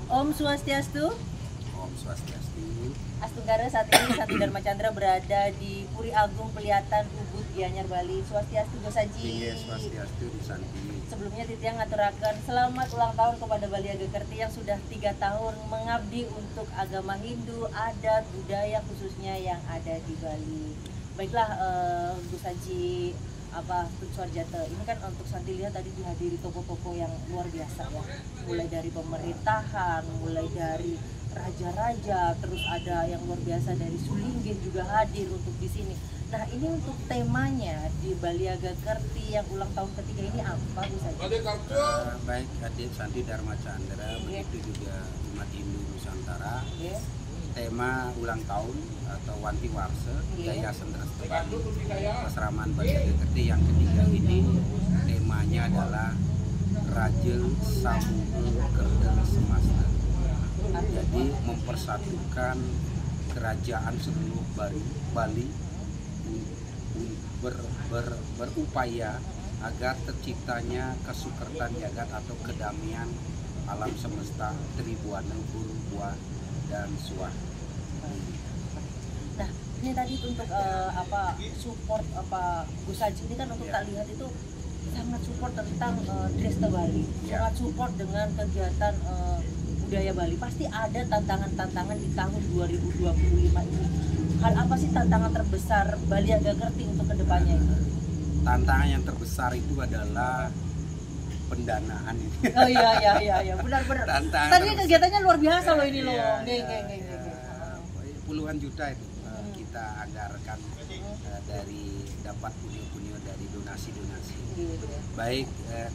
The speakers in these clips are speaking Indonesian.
Om Swastiastu. Om Swastiastu. Astungkara, saat ini Santi Dharma Chandra berada di Puri Agung Pelihatan Ubud Gianyar Bali. Swastiastu Gosaji. Iya, Swastiastu di Santi. Sebelumnya Titiang ngaturaken selamat ulang tahun kepada Bali Agakerti yang sudah 3 tahun mengabdi untuk agama Hindu, adat, budaya khususnya yang ada di Bali. Baiklah, Gosaji Suarjata, ini kan untuk Santi lihat tadi dihadiri tokoh-tokoh yang luar biasa ya, mulai dari pemerintahan, mulai dari raja-raja, terus ada yang luar biasa dari Sulingge juga hadir untuk di sini. Nah, ini untuk temanya di Bali Agakerti yang ulang tahun ketiga ini apa bisa? Baik, adik Santi Dharma Chandra, begitu juga umat Hindu Nusantara. Tema ulang tahun atau Wanti Warsa Yayasan Restu Bali Pasraman Bali Agakerti yang ketiga ini temanya adalah Rajel Samuhe Kerda Semasta. Jadi mempersatukan kerajaan seluruh Bali berupaya agar terciptanya kesukertan jagat atau kedamaian alam semesta tribuana buru buah dan suah. Nah, ini tadi untuk support Gosaji ini kan untuk tak lihat itu sangat support tentang Dresta Bali, sangat support dengan kegiatan budaya Bali. Pasti ada tantangan-tantangan di tahun 2025 ini. Hal apa sih tantangan terbesar Bali Agakerti untuk kedepannya ini? Tantangan yang terbesar itu adalah pendanaan ini. Oh iya, benar-benar. Tadi kegiatannya luar biasa loh ini loh. Puluhan juta itu kita anggarkan dari dapat punya dari donasi-donasi. Baik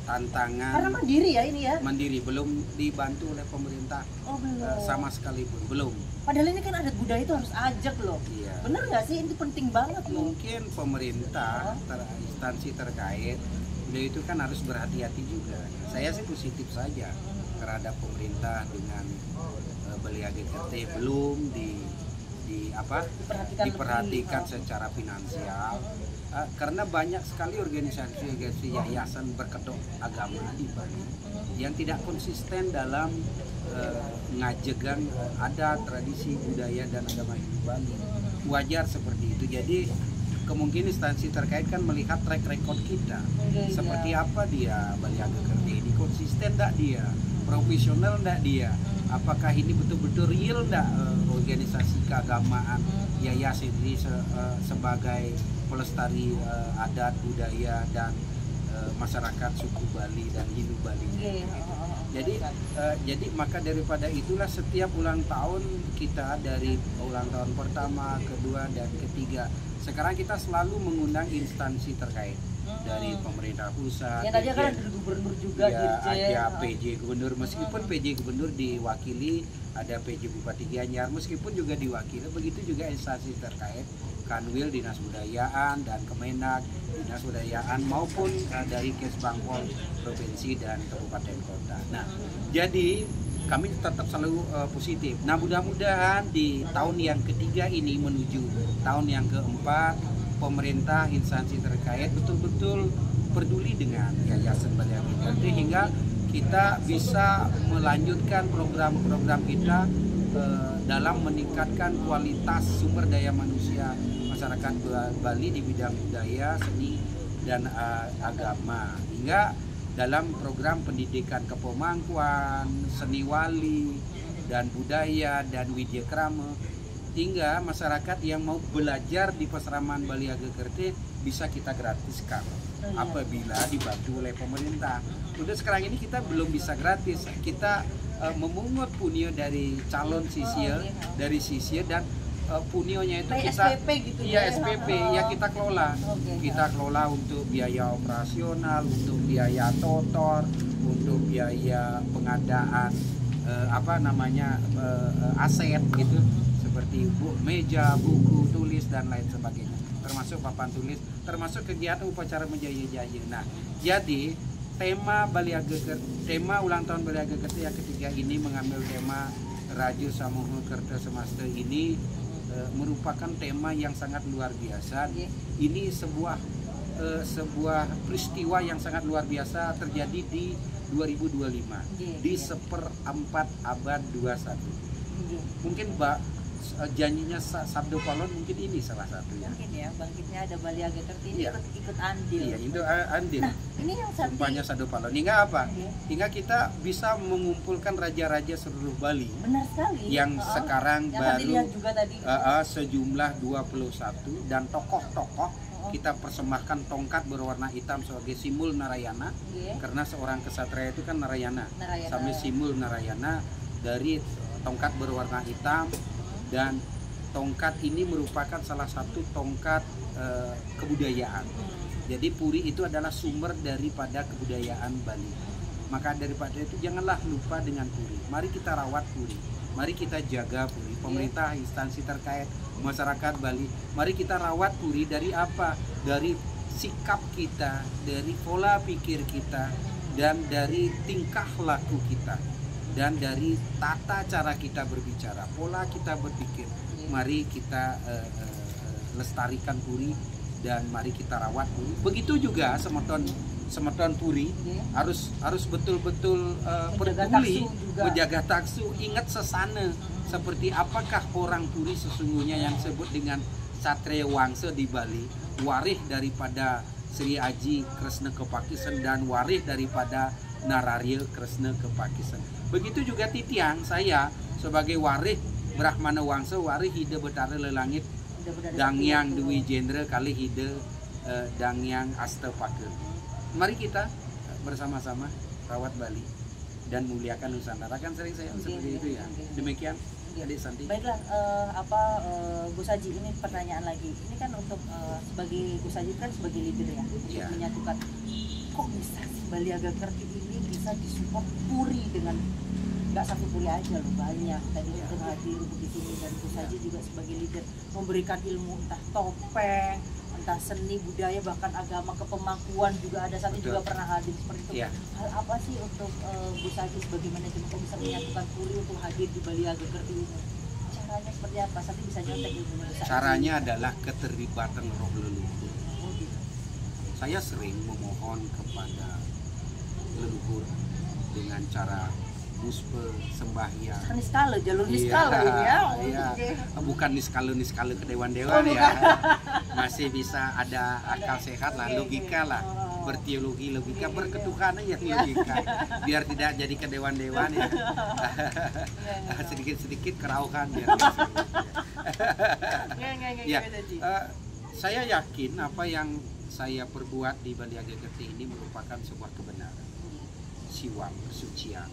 tantangan. Karena mandiri ya ini ya. Mandiri, belum dibantu oleh pemerintah. Oh belum. Sama sekali pun belum. Padahal ini kan adat budaya itu harus ajak loh. Iya. Bener nggak sih, ini penting banget loh. Mungkin pemerintah, instansi terkait, beliau itu kan harus berhati-hati juga. Saya sih positif saja terhadap pemerintah dengan Bali Agakerti belum diperhatikan secara finansial. Karena banyak sekali organisasi yayasan berkedok agama di Bali yang tidak konsisten dalam ngajegan adat, tradisi, budaya dan agama Hindu Bali. Wajar seperti itu. Jadi kemungkinan instansi terkait kan melihat track record kita, seperti apa dia Bali Agakerti ini, konsisten enggak dia, profesional enggak dia, apakah ini betul-betul real enggak organisasi keagamaan yayasan ini sebagai pelestari adat, budaya dan masyarakat suku Bali dan Hindu Bali. Jadi maka daripada itulah setiap ulang tahun kita, dari ulang tahun pertama, kedua dan ketiga, sekarang kita selalu mengundang instansi terkait dari pemerintah pusat. Yang tadi kan ada gubernur juga, ya, ada PJ gubernur, meskipun PJ gubernur diwakili, ada PJ Bupati Gianyar meskipun juga diwakili, begitu juga instansi terkait, Kanwil, Dinas Budayaan dan Kemenak, Dinas Budayaan maupun dari Kesbangpol provinsi dan kabupaten kota. Nah, jadi kami tetap selalu positif. Nah, mudah-mudahan di tahun yang ketiga ini menuju tahun yang keempat, pemerintah, instansi terkait betul-betul peduli dengan Yayasan Bali Agakerti hingga kita bisa melanjutkan program-program kita dalam meningkatkan kualitas sumber daya manusia masyarakat Bali di bidang budaya, seni dan agama, hingga dalam program pendidikan kepemangkuan, seni wali dan budaya dan widya krama, hingga masyarakat yang mau belajar di Pasraman Bali Agakerti bisa kita gratiskan apabila dibantu oleh pemerintah. Udah sekarang ini kita belum bisa gratis, kita memungut punio dari calon sisir, dari sisir, dan punionya itu kita SPP gitu ya, SPP ya kita kelola. Kita kelola untuk biaya operasional, untuk biaya totor, untuk biaya pengadaan aset gitu, seperti meja, buku, tulis dan lain sebagainya, termasuk papan tulis, termasuk kegiatan upacara menjaya-jaya. Nah, jadi tema Bali Agakerti, tema ulang tahun Bali Agakerti yang ketiga ini mengambil tema Rajel Samuhe Kerda Semasta ini merupakan tema yang sangat luar biasa. Ini sebuah peristiwa yang sangat luar biasa terjadi di 2025 di seperempat abad 21. Mungkin janjinya Sabdo Palon mungkin ini salah satunya. Mungkin ya, bangkitnya ada Bali Agakerti ini ikut andil. Iya, itu andil. Nah, ini yang sumpahnya Sabdo Palon. Hingga apa? Hingga kita bisa mengumpulkan raja-raja seluruh Bali. Benar sekali. Yang sekarang yang baru juga tadi. Sejumlah 21 dan tokoh-tokoh kita persembahkan tongkat berwarna hitam sebagai simbol Narayana. Karena seorang kesatria itu kan Narayana. Sampai simbol Narayana dari tongkat berwarna hitam. Dan tongkat ini merupakan salah satu tongkat kebudayaan. Jadi puri itu adalah sumber daripada kebudayaan Bali. Maka daripada itu janganlah lupa dengan puri. Mari kita rawat puri. Mari kita jaga puri. Pemerintah, instansi terkait, masyarakat Bali. Mari kita rawat puri dari apa? Dari sikap kita, dari pola pikir kita, dan dari tingkah laku kita. Dan dari tata cara kita berbicara, pola kita berpikir, mari kita lestarikan puri dan mari kita rawat puri. Begitu juga semeton puri harus betul-betul peduli, menjaga taksu, ingat sesana. Seperti apakah orang puri sesungguhnya yang disebut dengan Satria Wangsa di Bali, warih daripada Sri Aji Kresna Kepakisan dan warih daripada Nararya Kresna Kepakisan. Begitu juga titiang saya sebagai warih Brahmana Wangsa, warih hida betara lelangit dangyang Dwi Jendra kali hida dangyang Astapaka. Mari kita bersama-sama rawat Bali dan muliakan Nusantara. Kan sering saya seperti itu ya. Demikian Adik Santi. Baiklah, Gus Haji, ini pertanyaan lagi. Ini kan untuk sebagai Gus Haji kan sebagai leader ya, untuk menyatukan. Kok bisa sih Bali Agakerti ini bisa disupport puri dengan nggak satu puri aja loh, banyak tadi untuk hadir untuk di sini, dan Gus Haji juga sebagai leader memberikan ilmu entah topeng, entah seni budaya, bahkan agama kepemangkuan juga ada. Santi juga pernah hadir seperti itu. Hal apa sih untuk Gus Haji sebagai manajemen kok bisa menyatukan puri untuk hadir di Bali Agakerti ini? Caranya seperti apa? Santi bisa nyontek ilmunya. Caranya adalah keterlibatan roh leluhur. Saya sering memohon kepada leluhur dengan cara muspe sembahyang. Niskala, jalur niskala ya. Bukan niskala ke dewan-dewan ya. Masih bisa ada akal sehat lah, logika lah. Berteologi logika, berketuhanan yang logika. Biar tidak jadi ke dewan-dewan ya. Sedikit-sedikit kerauhan biar. Saya yakin apa yang saya perbuat di Bali Agakerti ini merupakan sebuah kebenaran. Siwam, kesucian,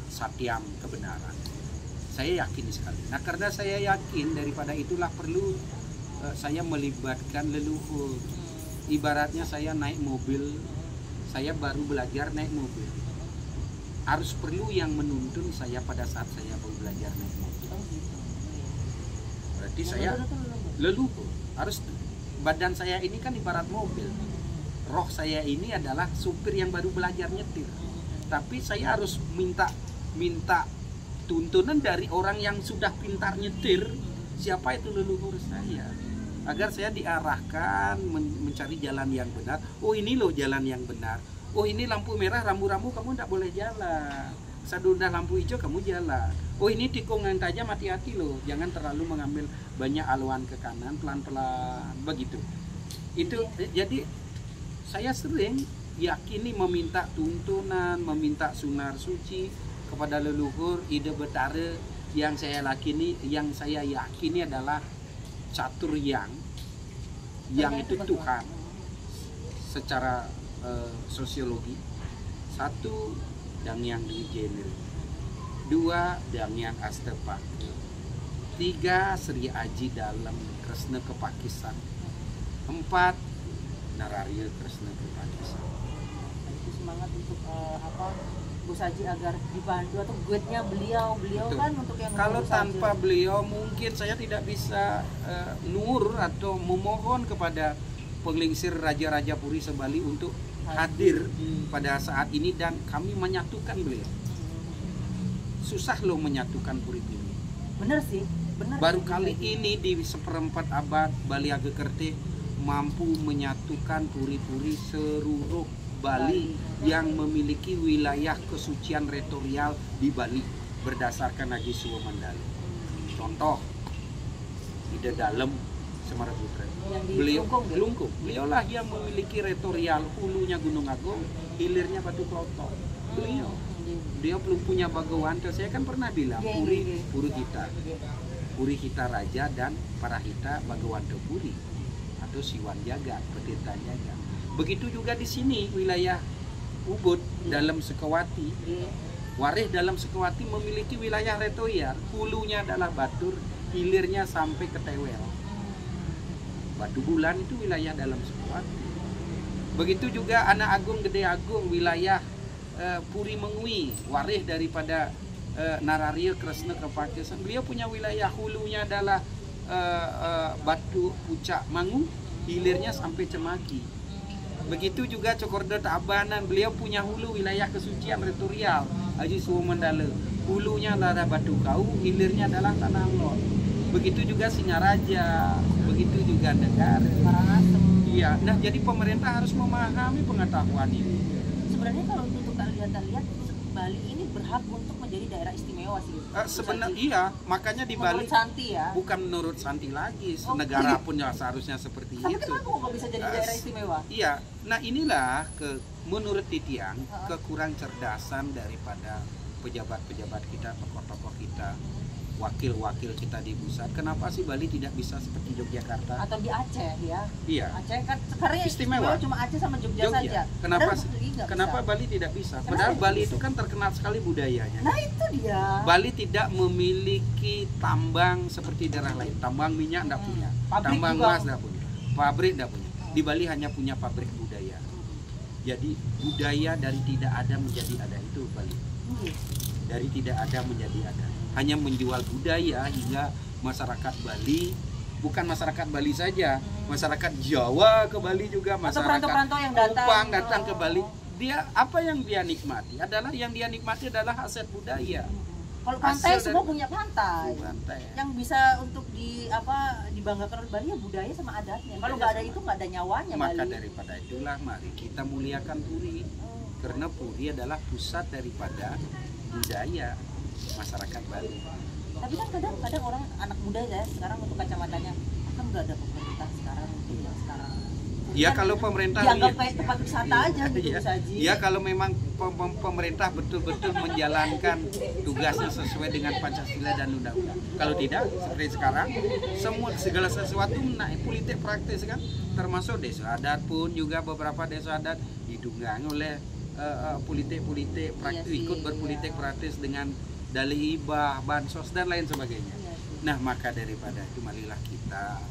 satyam, kebenaran. Saya yakin sekali. Nah, karena saya yakin, daripada itulah perlu saya melibatkan leluhur. Ibaratnya saya naik mobil, saya baru belajar naik mobil. Harus perlu yang menuntun saya pada saat saya baru belajar naik mobil. Berarti saya leluhur. Harus, badan saya ini kan ibarat mobil. Roh saya ini adalah supir yang baru belajar nyetir. Tapi saya harus minta tuntunan dari orang yang sudah pintar nyetir. Siapa itu leluhur saya? Agar saya diarahkan mencari jalan yang benar. Oh, ini loh jalan yang benar. Oh, ini lampu merah, rambu-rambu kamu tidak boleh jalan. Sudah lampu hijau kamu jalan. Oh, ini tikungan tajam, hati-hati loh. Jangan terlalu mengambil banyak aluan ke kanan, pelan-pelan begitu. Itu jadi saya sering yakini meminta tuntunan, meminta sunar suci kepada leluhur, ide betara yang saya yakini adalah catur yang itu Tuhan secara sosiologi. Satu, Dangyang Dwi Jendra. 2, Dangyang Astapaka. 3, Sri Aji dalam Kresna Kepakisan. 4, Nararya Kresna Kepakisan. Itu semangat untuk Gus Haji agar dibantu atau guide-nya beliau kan untuk yang kalau tanpa beliau mungkin saya tidak bisa nur atau memohon kepada penglingsir raja-raja puri sebali untuk hadir pada saat ini dan kami menyatukan beliau. Susah loh menyatukan puri ini. Bener sih, bener. Baru kali ini di seperempat abad Bali Agakerti mampu menyatukan puri-puri seluruh Bali yang memiliki wilayah kesucian retorial di Bali berdasarkan Haji Suwo Mandala. Contoh, Ida Dalem Semaraputra. Beliau Kelungkung. Beliaulah yang memiliki retorial, hulunya Gunung Agung, hilirnya Batu Klotok. Beliau belum punya Bagawanta. Saya kan pernah bilang Puri Hita Raja dan Parahita Bagawanta Puri atau Siwan Jaga, Petirta Jaga. Begitu juga di sini wilayah Ubud dalam Sekawati. Wareh dalam Sekawati memiliki wilayah retorial, hulunya adalah Batur, hilirnya sampai ke Tewel. Batu Bulan itu wilayah dalam Sekawati. Begitu juga Anak Agung Gede Agung, wilayah Puri Mengwi, wareh daripada Nararia Kresna Kepakesan. Beliau punya wilayah, hulunya adalah Batu Pucak Mangu, hilirnya sampai Cemaki. Begitu juga Cokorda Tabanan, beliau punya hulu wilayah kesucian retorial Haji Suwo Mandala, hulunya adalah Batu Kau, hilirnya adalah Tanah Lot. Begitu juga Singaraja, begitu juga negara Karangasem. Iya, nah jadi pemerintah harus memahami pengetahuan ini. Sebenarnya kalau untuk kalian lihat, Bali ini berhak untuk menjadi daerah istimewa sih. Sebenarnya iya, makanya di Bali menurut Santi ya. bukan menurut Santi lagi, negara pun ya seharusnya seperti Tapi itu. kenapa kok bisa jadi daerah istimewa? Iya, nah inilah menurut Titiang kekurang cerdasan daripada pejabat-pejabat kita, tokoh-tokoh kita, wakil-wakil kita di pusat. Kenapa sih Bali tidak bisa seperti Yogyakarta Atau di Aceh ya? Iya. Aceh kan sekarang Istimewa. cuma Aceh sama Jogja saja. Kenapa Bali tidak bisa? Padahal Bali itu kan terkenal sekali budayanya. Nah itu dia. Bali tidak memiliki tambang seperti daerah lain. Tambang minyak tidak punya, tambang emas tidak punya, pabrik tidak punya. Di Bali hanya punya pabrik budaya. Jadi budaya dari tidak ada menjadi ada itu Bali. Dari tidak ada menjadi ada. Hanya menjual budaya hingga masyarakat Bali, bukan masyarakat Bali saja, masyarakat Jawa ke Bali juga, masyarakat perantau-perantau yang Kupang datang ke Bali. Dia apa yang dia nikmati adalah aset budaya. Kalau pantai semua punya pantai. Pantai. Yang bisa untuk dibanggakan oleh Bali ya budaya sama adatnya. Kalau nggak ada itu nggak ada nyawanya Maka Bali. daripada itulah mari kita muliakan Puri. Karena Puri adalah pusat daripada budaya masyarakat Bali. Tapi kan kadang-kadang orang anak muda ya sekarang untuk kacamatanya kan nggak ada pemerintah sekarang untuk yang sekarang. Ya Kan kalau pemerintah dianggap kayak tempat wisata aja gitu ya, Saji. ya kalau memang pemerintah betul-betul menjalankan tugasnya sesuai dengan Pancasila dan undang-undang. Kalau tidak seperti sekarang segala sesuatu naik politik praktis kan, termasuk desa adat pun juga beberapa desa adat didunggangi oleh politik praktis, ikut berpolitik praktis dengan dalih hibah, bansos dan lain sebagainya. Nah maka daripada itu marilah kita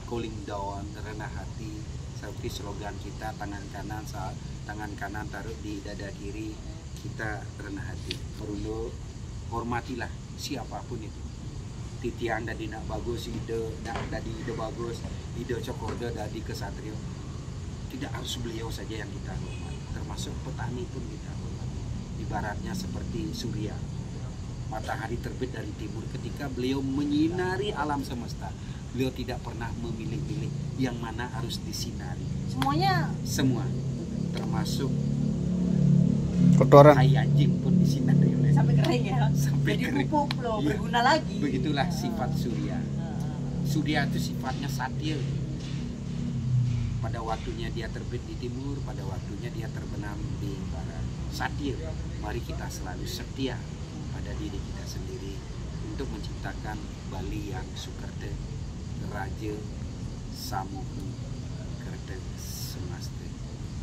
cooling down, rendah hati, seperti slogan kita, tangan kanan taruh di dada kiri, kita rendah hati. Perlu hormatilah siapapun itu. Titiang dadi nak bagus, dadi ide bagus, ide Cokorda dadi kesatrio. Tidak harus beliau saja yang kita hormati, termasuk petani pun kita hormati. Ibaratnya seperti surya, matahari terbit dari timur, ketika beliau menyinari alam semesta, beliau tidak pernah memilih-milih yang mana harus disinari. Semua, termasuk kotoran tai anjing pun disinari oleh sampai kering ya. sampai Jadi kering. pupuk loh, Iya. berguna lagi. Begitulah sifat surya. Surya itu sifatnya satir. Pada waktunya dia terbit di timur, pada waktunya dia terbenam di barat. Satir. Mari kita selalu setia pada diri kita sendiri untuk menciptakan Bali yang sukerte, raja, samuku, kerte, semasta.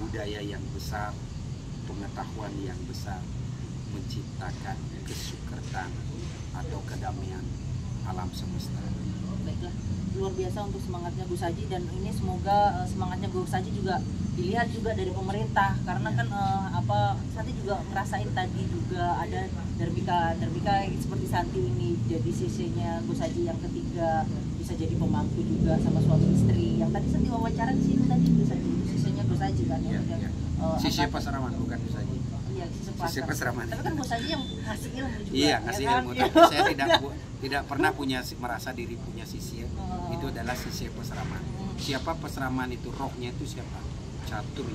Budaya yang besar, pengetahuan yang besar, menciptakan kesukertan atau kedamaian alam semesta. Baiklah, luar biasa untuk semangatnya Gus Haji, dan ini semoga semangatnya Gus Haji juga dilihat juga dari pemerintah, karena kan Santi juga ngerasain tadi juga ada Derbika seperti Santi ini jadi sisinya Gus Haji yang ketiga, bisa jadi pemangku juga sama suami istri yang tadi Santi wawancara di sini tadi Gus Haji, sisinya Gus Haji kan Ya, yang ya. Sisi Pasaraman bukan Gus Haji. Iya, Sisi Pasaraman. Tapi kan Gus Haji yang ngasih ilmu juga. Iya, ngasih ya kan? ilmu. Tapi saya tidak pernah merasa diri punya sisi. Itu adalah sisi Pasaraman. Siapa Pasaraman itu, rohnya itu siapa? catur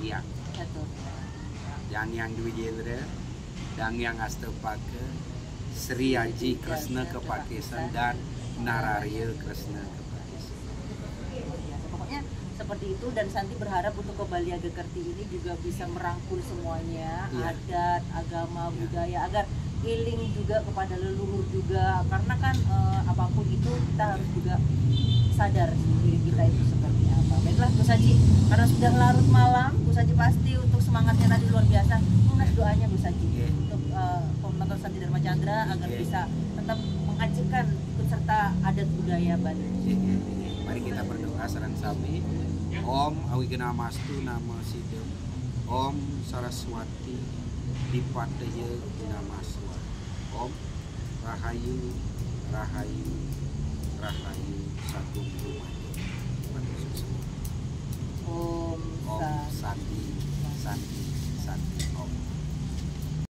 Satu. yang Dwijendra dan yang Astapaka Sri Aji Kresna Kepakesan dan Nararya Kresna Kepakesan. Pokoknya seperti itu, dan Santi berharap untuk ke Bali Agakerti ini juga bisa merangkul semuanya, Iya. adat, agama, budaya, agar healing juga kepada leluhur juga, karena kan apapun itu kita harus juga sadar diri kita itu seperti apa. Baiklah Gus Haji, karena sudah larut malam, Gus Haji pasti untuk semangatnya tadi luar biasa. Lunas doanya Gus Haji Iya. untuk penonton Santi Dharma Chandra agar Iya. bisa tetap mengajikan ikut serta adat budaya Bali. Mari kita berdoa sareng sami. Om Awigena Mastu Nama Sidem. Om Saraswati Dipataya Namaswa. Om Rahayu Rahayu Rahayu Sagung Rumaya. Om Om Santi Santi Santi.